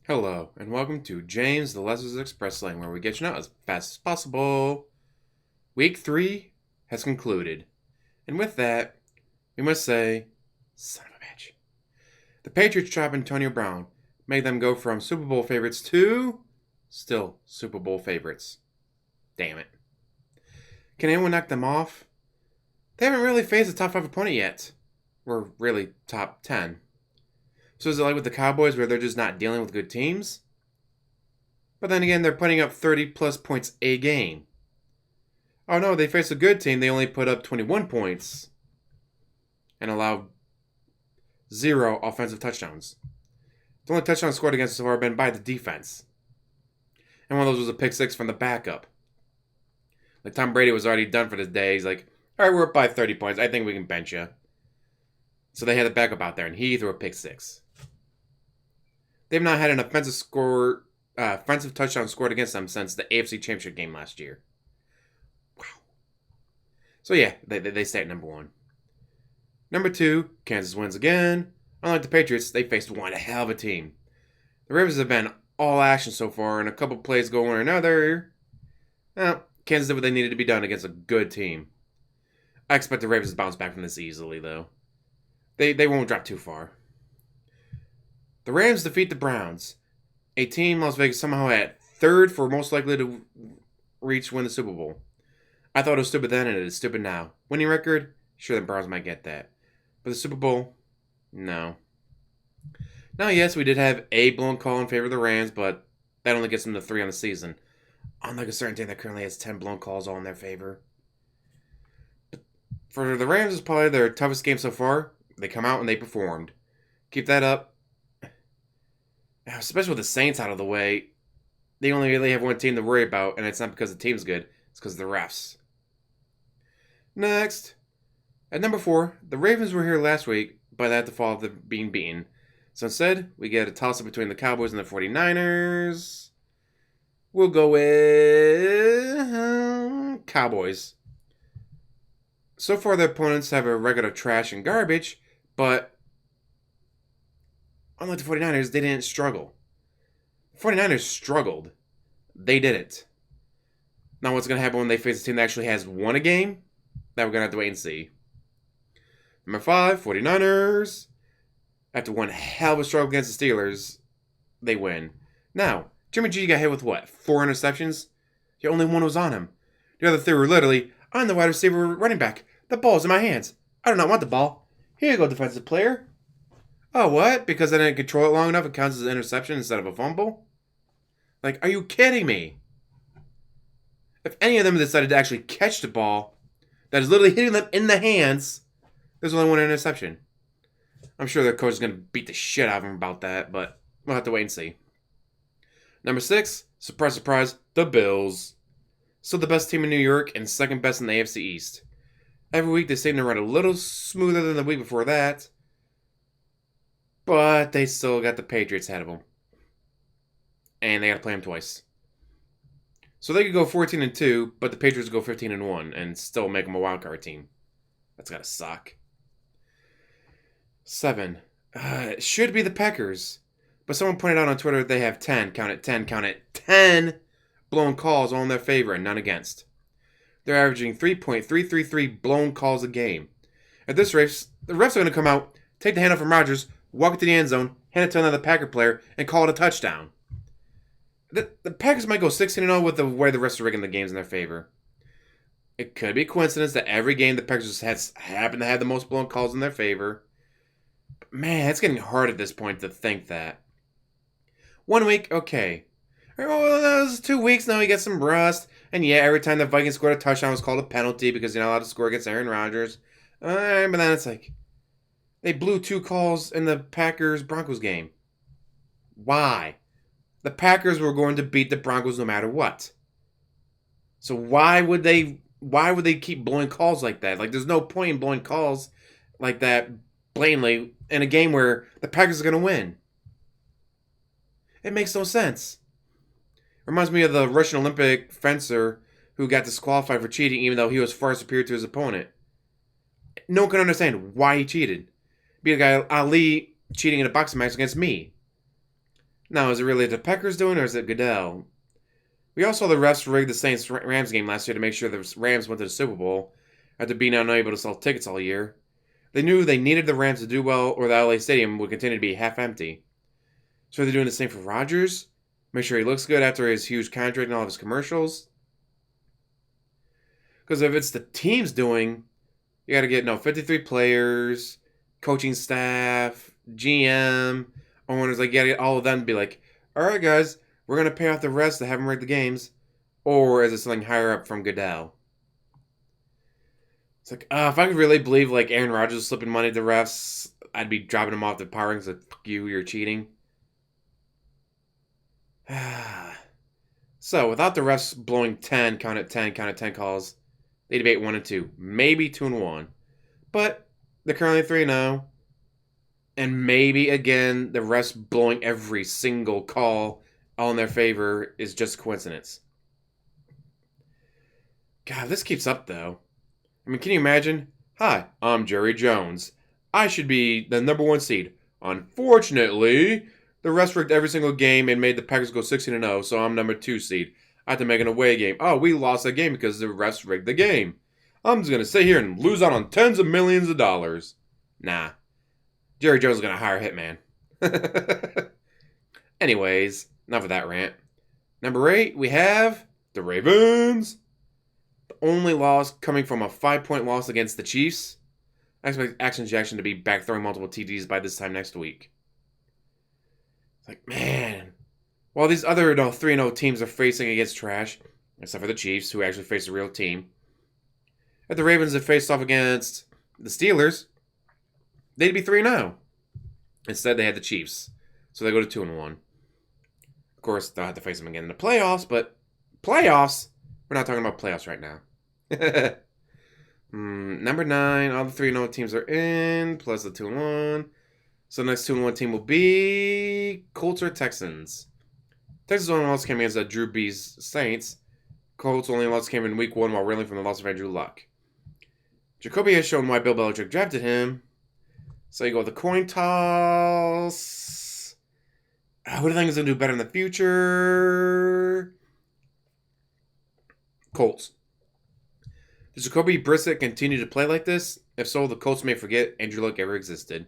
Hello, and welcome to James the Lessons Express Lane, where we get you out as fast as possible. Week 3 has concluded, and with that, we must say, son of a bitch. The Patriots drop Antonio Brown, made them go from Super Bowl favorites to still Super Bowl favorites. Damn it. Can anyone knock them off? They haven't really faced a top 5 opponent yet. Or really, top 10. So is it like with the Cowboys where they're just not dealing with good teams? But then again, they're putting up 30 plus points a game. Oh no, they faced a good team. They only put up 21 points. And allowed 0 offensive touchdowns. The only touchdown scored against us so far been by the defense. And one of those was a pick 6 from the backup. Like Tom Brady was already done for this day. He's like, alright, we're up by 30 points. I think we can bench you. So they had the backup out there, and he threw a pick 6. They've not had an offensive touchdown scored against them since the AFC Championship game last year. Wow. So yeah, they stay at number 1. Number 2, Kansas wins again. Unlike the Patriots, they faced one hell of a team. The Ravens have been all action so far, and a couple plays go one or another. Well, Kansas did what they needed to be done against a good team. I expect the Ravens to bounce back from this easily, though. They won't drop too far. The Rams defeat the Browns. A team Las Vegas somehow at 3rd for most likely to win the Super Bowl. I thought it was stupid then and it is stupid now. Winning record? Sure, the Browns might get that. But the Super Bowl? No. Now, yes, we did have a blown call in favor of the Rams, but that only gets them to 3 on the season. Unlike a certain team that currently has 10 blown calls all in their favor. But for the Rams, it's probably their toughest game so far. They come out and they performed. Keep that up. Especially with the Saints out of the way, they only really have one team to worry about, and it's not because the team's good, it's because of the refs. Next. At number 4, the Ravens were here last week, but they had to fall after being beaten. So instead, we get a toss-up between the Cowboys and the 49ers. We'll go with Cowboys. So far, their opponents have a record of trash and garbage, but unlike the 49ers, they didn't struggle. The 49ers struggled. They didn't. Now what's going to happen when they face a team that actually has won a game? That we're going to have to wait and see. Number 5, 49ers. After one hell of a struggle against the Steelers, they win. Now, Jimmy G got hit with what? 4 interceptions? The only one was on him. The other 3 were literally, I'm the wide receiver running back. The ball's in my hands. I do not want the ball. Here you go, defensive player. Oh, what? Because I didn't control it long enough, it counts as an interception instead of a fumble? Like, are you kidding me? If any of them decided to actually catch the ball that is literally hitting them in the hands, there's only one interception. I'm sure their coach is going to beat the shit out of them about that, but we'll have to wait and see. Number 6, surprise, surprise, the Bills. Still the best team in New York and second best in the AFC East. Every week they seem to run a little smoother than the week before that. But they still got the Patriots ahead of them. And they got to play them twice. So they could go 14-2, but the Patriots go 15-1 and still make them a wildcard team. That's got to suck. 7. It should be the Packers. But someone pointed out on Twitter they have 10, count it, 10 blown calls all in their favor and none against. They're averaging 3.333 blown calls a game. At this rate, the refs are going to come out, take the handoff from Rodgers, walk it to the end zone, hand it to another Packer player, and call it a touchdown. The Packers might go 16-0 with the way the refs are rigging the games in their favor. It could be a coincidence that every game the Packers happen to have the most blown calls in their favor. But man, it's getting hard at this point to think that. 1 week, okay. Well, that was 2 weeks now, you get some rust. And yeah, every time the Vikings scored a touchdown, it was called a penalty because you're not allowed to score against Aaron Rodgers. But then it's like, they blew 2 calls in the Packers-Broncos game. Why? The Packers were going to beat the Broncos no matter what. So why would they keep blowing calls like that? Like, there's no point in blowing calls like that blatantly in a game where the Packers are going to win. It makes no sense. Reminds me of the Russian Olympic fencer who got disqualified for cheating even though he was far superior to his opponent. No one can understand why he cheated. Be a guy Ali cheating in a boxing match against me. Now, is it really the Packers doing, or is it Goodell? We also saw the refs rig the Saints Rams game last year to make sure the Rams went to the Super Bowl after being unable to sell tickets all year. They knew they needed the Rams to do well, or the LA Stadium would continue to be half empty. So are they doing the same for Rodgers? Make sure he looks good after his huge contract and all of his commercials? Because if it's the team's doing, you got to get 53 players, coaching staff, GM, owners. Like, you got to get all of them to be like, all right, guys, we're going to pay off the rest to have them rig the games. Or is it something higher up from Goodell? It's like, if I could really believe like Aaron Rodgers was slipping money to refs, I'd be dropping him off the power rankings like, fuck you, you're cheating. So, without the refs blowing 10, count at 10, count at 10 calls, they debate 1 and 2, maybe 2 and 1. But they're currently 3-0. And maybe, again, the refs blowing every single call all in their favor is just coincidence. God, this keeps up, though. I mean, can you imagine? Hi, I'm Jerry Jones. I should be the number 1 seed. Unfortunately, the refs rigged every single game and made the Packers go 16-0, so I'm number 2 seed. I have to make an away game. Oh, we lost that game because the refs rigged the game. I'm just going to sit here and lose out on tens of millions of dollars. Nah. Jerry Jones is going to hire a hitman. Anyways, enough of that rant. Number 8, we have the Ravens. The only loss coming from a 5-point loss against the Chiefs. I expect Action Jackson to be back throwing multiple TDs by this time next week. It's like, man. While these other 3-0 teams are facing against trash, except for the Chiefs, who actually face a real team, if the Ravens had faced off against the Steelers, they'd be 3-0. Instead, they had the Chiefs. So they go to 2-1. Of course, they'll have to face them again in the playoffs, but playoffs? We're not talking about playoffs right now. Number 9, all the 3-0 teams are in, plus the 2-1. So the next 2-1 team will be Colts or Texans. Texans only loss came against Drew Brees Saints. Colts only loss came in week 1 while reeling from the loss of Andrew Luck. Jacoby has shown why Bill Belichick drafted him. So you go with the coin toss. Who do you think is going to do better in the future? Colts. Does Jacoby Brissett continue to play like this? If so, the Colts may forget Andrew Luck ever existed.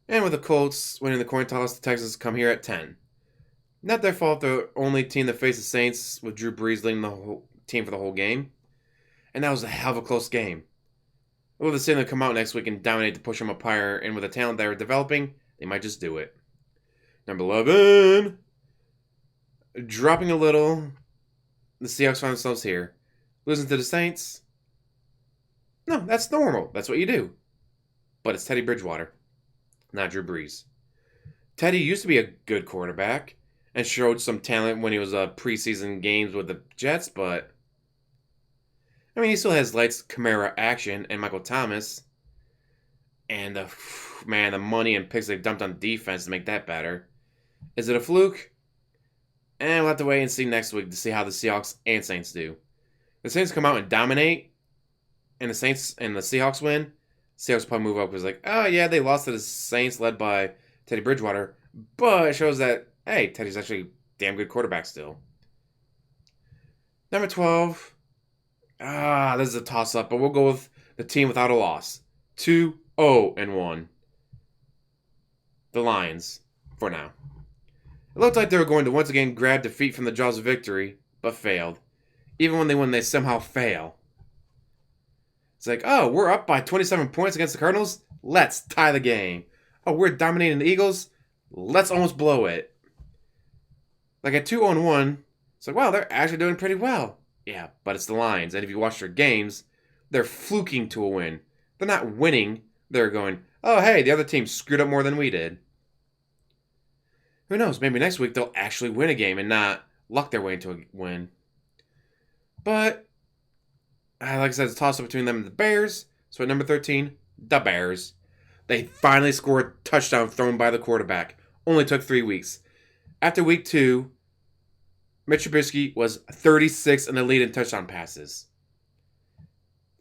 And with the Colts winning the coin toss, the Texans come here at 10. Not their fault, they're the only team that faced the Saints with Drew Brees leading the whole team for the whole game. And that was a hell of a close game. Will the Saints come out next week and dominate to push them up higher, and with the talent they are developing, they might just do it. Number 11. Dropping a little. The Seahawks find themselves here. Losing to the Saints? No, that's normal. That's what you do. But it's Teddy Bridgewater, not Drew Brees. Teddy used to be a good quarterback and showed some talent when he was preseason games with the Jets, but I mean, he still has lights, Kamara action, and Michael Thomas. And the money and picks they've dumped on defense to make that better. Is it a fluke? We'll have to wait and see next week to see how the Seahawks and Saints do. The Saints come out and dominate, and the Saints and the Seahawks win. Seahawks probably move up because oh yeah, they lost to the Saints led by Teddy Bridgewater, but it shows that hey, Teddy's actually a damn good quarterback still. Number 12. This is a toss-up, but we'll go with the team without a loss. 2-0-1. The Lions, for now. It looked like they were going to once again grab defeat from the jaws of victory, but failed. Even when they win, they somehow fail. It's like, oh, we're up by 27 points against the Cardinals? Let's tie the game. Oh, we're dominating the Eagles? Let's almost blow it. Like at 2-1, it's like, wow, they're actually doing pretty well. Yeah, but it's the Lions, and if you watch their games, they're fluking to a win. They're not winning. They're going, oh, hey, the other team screwed up more than we did. Who knows? Maybe next week they'll actually win a game and not luck their way into a win. But, like I said, it's a toss-up between them and the Bears. So at number 13, the Bears. They finally scored a touchdown thrown by the quarterback. Only took 3 weeks. After week 2, Mitch Trubisky was 36 in the lead in touchdown passes.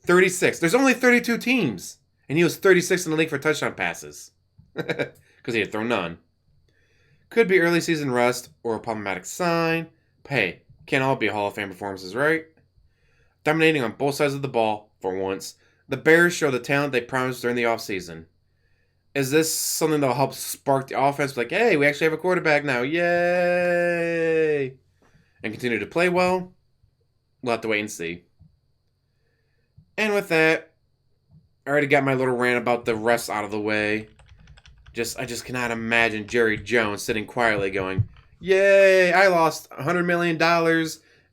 36. There's only 32 teams. And he was 36 in the league for touchdown passes. Because he had thrown none. Could be early season rust or a problematic sign. But hey, can't all be Hall of Fame performances, right? Dominating on both sides of the ball, for once, the Bears show the talent they promised during the offseason. Is this something that will help spark the offense? Like, hey, we actually have a quarterback now. Yay! And continue to play well? We'll have to wait and see. And with that, I already got my little rant about the refs out of the way. I just cannot imagine Jerry Jones sitting quietly going, yay, I lost $100 million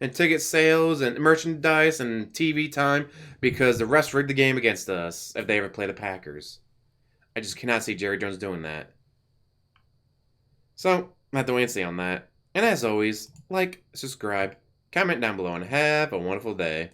in ticket sales and merchandise and TV time because the refs rigged the game against us if they ever play the Packers. I just cannot see Jerry Jones doing that. So, I'm going to have to wait and see on that. And as always, like, subscribe, comment down below, and have a wonderful day.